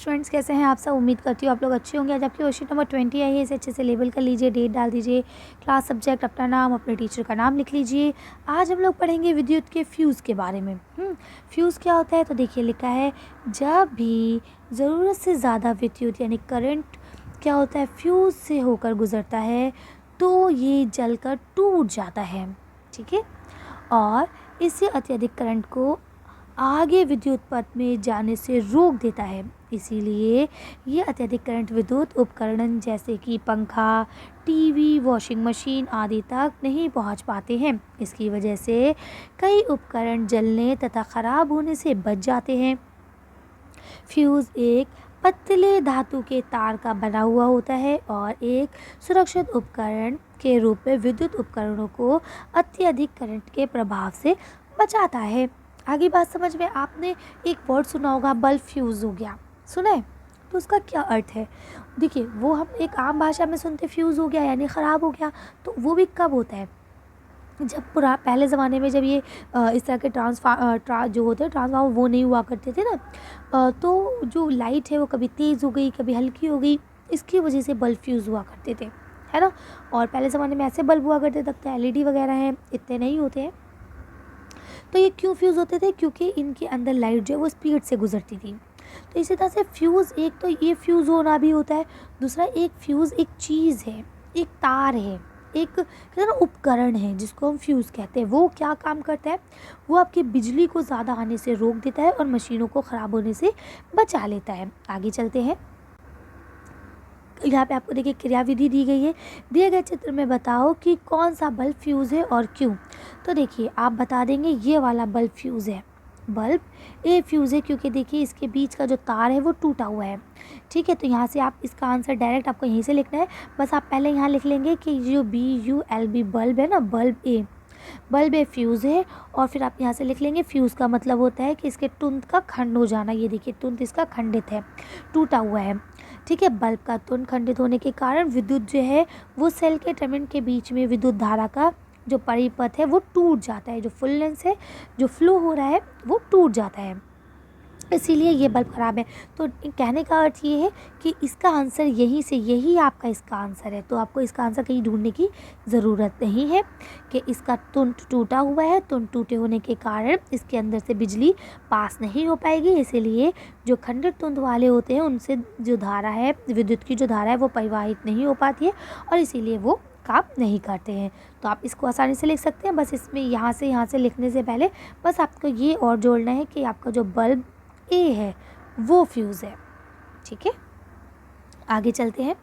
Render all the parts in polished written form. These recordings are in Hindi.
स्टूडेंट्स, कैसे हैं आप सब? उम्मीद करती हूँ आप लोग अच्छे होंगे। आज आपकी वर्कशीट नंबर 20 आई है, इसे अच्छे से लेबल कर लीजिए, डेट डाल दीजिए, क्लास, सब्जेक्ट, अपना नाम, अपने टीचर का नाम लिख लीजिए। आज हम लोग पढ़ेंगे विद्युत के फ्यूज़ के बारे में। फ्यूज़ क्या होता है? तो देखिए लिखा है, जब भी ज़रूरत से ज़्यादा विद्युत यानी करंट क्या होता है, फ्यूज़ से होकर गुजरता है तो ये जलकर टूट जाता है। ठीक है, और इससे अत्यधिक करंट को आगे विद्युत पथ में जाने से रोक देता है। इसीलिए ये अत्यधिक करंट विद्युत उपकरण जैसे कि पंखा, टीवी, वॉशिंग मशीन आदि तक नहीं पहुंच पाते हैं। इसकी वजह से कई उपकरण जलने तथा ख़राब होने से बच जाते हैं। फ्यूज़ एक पतले धातु के तार का बना हुआ होता है और एक सुरक्षित उपकरण के रूप में विद्युत उपकरणों को अत्यधिक करंट के प्रभाव से बचाता है। आगे बात समझ में, आपने एक वर्ड सुना होगा, बल्ब फ्यूज़ हो गया, सुना है? तो उसका क्या अर्थ है? देखिए, वो हम एक आम भाषा में सुनते फ्यूज़ हो गया यानी ख़राब हो गया, तो वो भी कब होता है? जब पहले ज़माने में जब ये इस तरह के जो होते हैं ट्रांसफार्मर वो नहीं हुआ करते थे ना, तो जो लाइट है वो कभी तेज़ हो गई, कभी हल्की हो गई, इसकी वजह से बल्ब फ्यूज़ हुआ करते थे, है ना। और पहले ज़माने में ऐसे बल्ब हुआ करते थे, तब तो एलईडी वगैरह हैं, इतने नहीं होते हैं। तो ये क्यों फ्यूज़ होते थे? क्योंकि इनके अंदर लाइट जो है वो स्पीड से गुजरती थी। तो इसी तरह से फ्यूज़, एक तो ये फ्यूज़ होना भी होता है, दूसरा एक फ्यूज़ एक चीज़ है, एक तार है, एक कहते हैं ना उपकरण है जिसको हम फ्यूज़ कहते हैं। वो क्या काम करता है? वो आपकी बिजली को ज़्यादा आने से रोक देता है और मशीनों को ख़राब होने से बचा लेता है। आगे चलते हैं। यहाँ पे आपको देखिए क्रियाविधि दी गई है। दिए गए चित्र में बताओ कि कौन सा बल्ब फ्यूज़ है और क्यों। तो देखिए आप बता देंगे ये वाला बल्ब फ्यूज़ है, बल्ब ए फ्यूज़ है, क्योंकि देखिए इसके बीच का जो तार है वो टूटा हुआ है। ठीक है, तो यहाँ से आप इसका आंसर डायरेक्ट आपको यहीं से लिखना है। बस आप पहले यहाँ लिख लेंगे कि जो BULB बल्ब है ना, बल्ब ए फ्यूज़ है, और फिर आप यहाँ से लिख लेंगे फ्यूज़ का मतलब होता है कि इसके तुंत का खंड हो जाना। ये देखिए तुंत इसका खंडित है, टूटा हुआ है। ठीक है, बल्ब का तुंत खंडित होने के कारण विद्युत जो है वो सेल के टर्मिनल के बीच में विद्युत धारा का जो परिपथ है वो टूट जाता है, जो फुल लेंस है, जो फ्लो हो रहा है वो टूट जाता है, इसीलिए ये बल्ब ख़राब है। तो कहने का अर्थ ये है कि इसका आंसर यही आपका इसका आंसर है। तो आपको इसका आंसर कहीं ढूंढने की ज़रूरत नहीं है कि इसका तुंत टूटा हुआ है, तुंत टूटे होने के कारण इसके अंदर से बिजली पास नहीं हो पाएगी, इसीलिए जो खंडित तुंत वाले होते हैं उनसे जो धारा है, विद्युत की जो धारा है वो परिवाहित नहीं हो पाती है और इसीलिए वो काम नहीं करते हैं। तो आप इसको आसानी से लिख सकते हैं। बस इसमें यहाँ से लिखने से पहले बस आपको ये और जोड़ना है कि आपका जो बल्ब ए है वो फ्यूज़ है। ठीक है, आगे चलते हैं।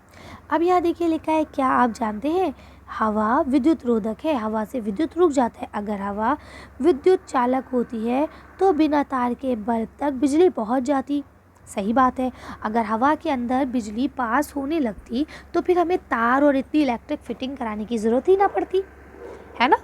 अब यहाँ देखिए लिखा है, क्या आप जानते हैं हवा विद्युत रोधक है? हवा से विद्युत रुक जाता है। अगर हवा विद्युत चालक होती है तो बिना तार के बल्ब तक बिजली पहुँच जाती। सही बात है, अगर हवा के अंदर बिजली पास होने लगती तो फिर हमें तार और इतनी इलेक्ट्रिक फिटिंग कराने की ज़रूरत ही ना पड़ती, है ना।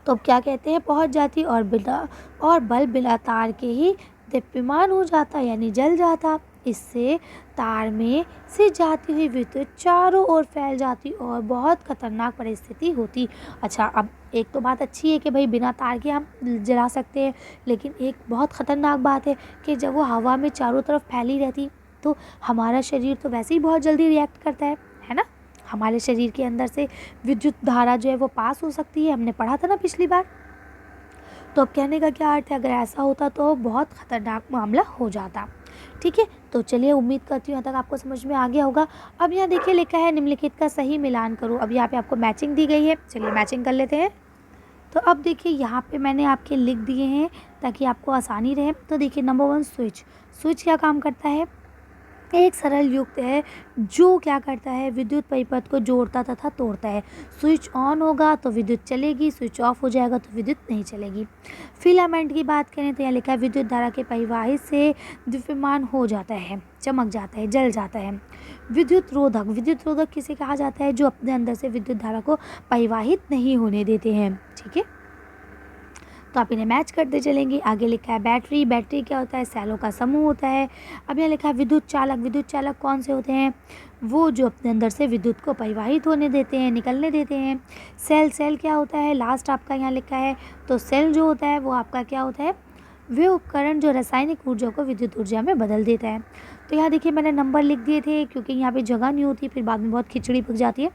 तो अब क्या कहते हैं, पहुंच जाती, और बल्ब बिना तार के ही दीप्यमान हो जाता यानी जल जाता। इससे तार में से जाती हुई विद्युत चारों ओर फैल जाती और बहुत खतरनाक परिस्थिति होती। अच्छा, अब एक तो बात अच्छी है कि भाई बिना तार के हम जला सकते हैं, लेकिन एक बहुत ख़तरनाक बात है कि जब वो हवा में चारों तरफ फैली रहती तो हमारा शरीर तो वैसे ही बहुत जल्दी रिएक्ट करता है ना। हमारे शरीर के अंदर से विद्युत धारा जो है वो पास हो सकती है, हमने पढ़ा था ना पिछली बार। तो अब कहने का क्या अर्थ है, अगर ऐसा होता तो बहुत ख़तरनाक मामला हो जाता। ठीक है, तो चलिए उम्मीद करती हूँ यहाँ तक आपको समझ में आ गया होगा। अब यहाँ देखिए लिखा है निम्नलिखित का सही मिलान करो। अब यहाँ पे आपको मैचिंग दी गई है, चलिए मैचिंग कर लेते हैं। तो अब देखिए यहाँ पे मैंने आपके लिख दिए हैं ताकि आपको आसानी रहे। तो देखिए नंबर 1 स्विच क्या काम करता है? एक सरल युक्त है जो क्या करता है, विद्युत परिपथ को जोड़ता तथा तोड़ता है। स्विच ऑन होगा तो विद्युत चलेगी, स्विच ऑफ हो जाएगा तो विद्युत नहीं चलेगी। फिलामेंट की बात करें तो यहाँ लिखा है विद्युत धारा के परिवाहित से दीप्यमान हो जाता है, चमक जाता है, जल जाता है। विद्युत रोधक किसे कहा जाता है? जो अपने अंदर से विद्युत धारा को परिवाहित नहीं होने देते हैं। ठीक है, तो आप इन्हें मैच करते चलेंगे। आगे लिखा है बैटरी क्या होता है? सेलों का समूह होता है। अब यहाँ लिखा है विद्युत चालक कौन से होते हैं? वो जो अपने अंदर से विद्युत को परिवाहित होने देते हैं, निकलने देते हैं। सेल क्या होता है? लास्ट आपका यहाँ लिखा है। तो सेल जो होता है वो आपका क्या होता है? वे उपकरण जो रासायनिक ऊर्जा को विद्युत ऊर्जा में बदल देता है। तो यहाँ देखिए मैंने नंबर लिख दिए थे क्योंकि यहाँ पे जगह नहीं होती, फिर बाद में बहुत खिचड़ी पक जाती है,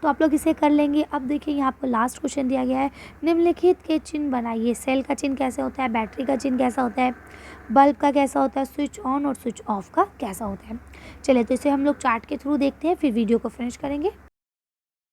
तो आप लोग इसे कर लेंगे। अब देखिए यहाँ आपको लास्ट क्वेश्चन दिया गया है, निम्नलिखित के चिन्ह बनाइए। सेल का चिन्ह कैसे होता है, बैटरी का चिन्ह कैसा होता है, बल्ब का कैसा होता है, स्विच ऑन और स्विच ऑफ का कैसा होता है। चलिए तो इसे हम लोग चार्ट के थ्रू देखते हैं, फिर वीडियो को फिनिश करेंगे।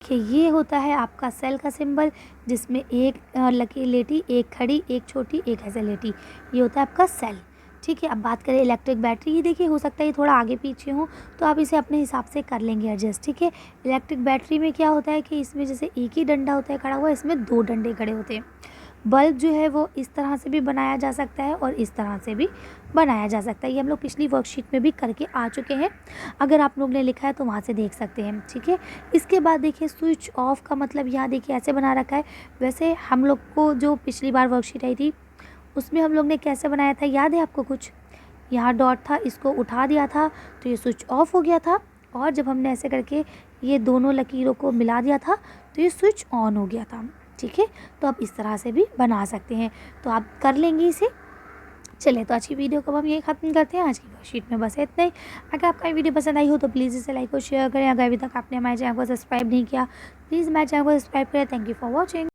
देखिए ये होता है आपका सेल का सिंबल, जिसमें एक लकी लेटी, एक खड़ी, एक छोटी, एक ऐसे लेटी, ये होता है आपका सेल। ठीक है, अब बात करें इलेक्ट्रिक बैटरी। ये देखिए हो सकता है ये थोड़ा आगे पीछे हो, तो आप इसे अपने हिसाब से कर लेंगे एडजस्ट। ठीक है, इलेक्ट्रिक बैटरी में क्या होता है कि इसमें जैसे एक ही डंडा होता है खड़ा हुआ, इसमें 2 डंडे खड़े होते हैं। बल्ब जो है वो इस तरह से भी बनाया जा सकता है और इस तरह से भी बनाया जा सकता है। ये हम लोग पिछली वर्कशीट में भी करके आ चुके हैं, अगर आप लोग ने लिखा है तो वहाँ से देख सकते हैं। ठीक है, इसके बाद देखिए स्विच ऑफ का मतलब यहाँ देखिए ऐसे बना रखा है। वैसे हम लोग को जो पिछली बार वर्कशीट आई थी उसमें हम लोग ने कैसे बनाया था, याद है आपको कुछ? यहाँ डॉट था, इसको उठा दिया था तो ये स्विच ऑफ हो गया था, और जब हमने ऐसे करके ये दोनों लकीरों को मिला दिया था तो ये स्विच ऑन हो गया था। ठीक है, तो आप इस तरह से भी बना सकते हैं, तो आप कर लेंगे इसे। चलिए तो आज की वीडियो को हम यही ख़त्म करते हैं। आज की वर्कशीट में बस इतना ही। अगर आपका ये वीडियो पसंद आई हो तो प्लीज़ इसे लाइक और शेयर करें। अगर अभी तक आपने हमारे चैनल को सब्सक्राइब नहीं किया, प्लीज़ हमारे चैनल को सब्सक्राइब करें। Thank you for watching.